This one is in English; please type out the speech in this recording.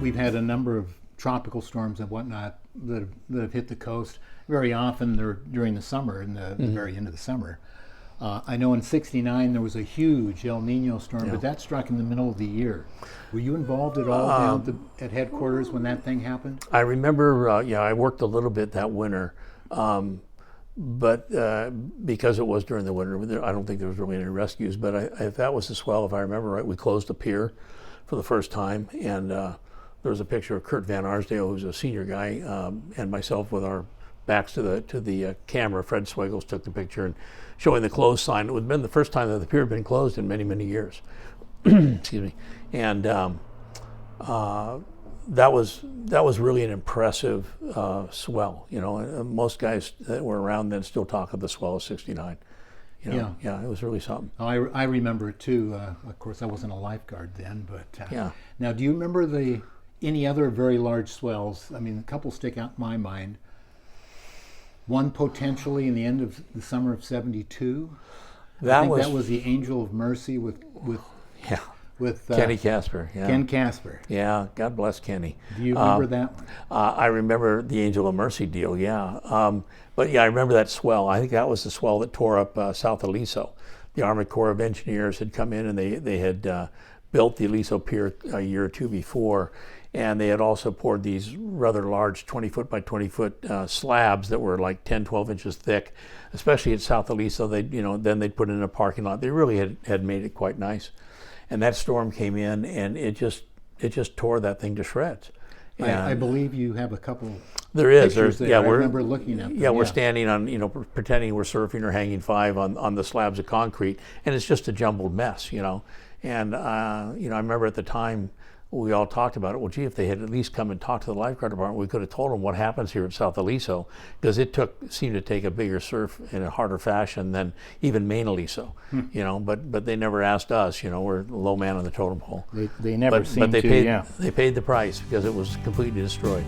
we've had a number of tropical storms and whatnot that have hit the coast. Very often they're during the summer, in the very end of the summer. I know in '69 there was a huge El Nino storm, but that struck in the middle of the year. Were you involved at all down at headquarters when that thing happened? I remember, I worked a little bit that winter, but because it was during the winter, I don't think there was really any rescues. But if that was the swell, if I remember right, we closed the pier for the first time, and there was a picture of Kurt Van Arsdale, who's a senior guy, and myself with our backs to the camera. Fred Swiggles took the picture and showing the closed sign. It would have been the first time that the pier had been closed in many, many years. Excuse me. And that was really an impressive swell. You know, most guys that were around then still talk of the swell of '69. You know, yeah, it was really something. Oh, I remember it too. Of course, I wasn't a lifeguard then, but yeah. Now, do you remember any other very large swells? I mean, a couple stick out in my mind. One potentially in the end of the summer of '72. That was the Angel of Mercy with Kenny Casper. Yeah. Ken Casper. Yeah, God bless Kenny. Do you remember that one? I remember the Angel of Mercy deal. Yeah, but yeah, I remember that swell. I think that was the swell that tore up south of Aliso. The Army Corps of Engineers had come in and they had built the Aliso Pier a year or two before. And they had also poured these rather large 20-foot by 20-foot slabs that were like 10, 12 inches thick, especially at South Aliso. Then they'd put in a parking lot. They really had made it quite nice. And that storm came in, and it just tore that thing to shreds. I believe you have a couple. There is. I remember looking at them. Yeah, we're standing on, pretending we're surfing or hanging five on the slabs of concrete, and it's just a jumbled mess, And I remember at the time, we all talked about it. Well, gee, if they had at least come and talked to the lifeguard department, we could have told them what happens here at South Aliso, because it seemed to take a bigger surf in a harder fashion than even main Aliso, But they never asked us. We're the low man on the totem pole. They never seemed to. They paid the price because it was completely destroyed.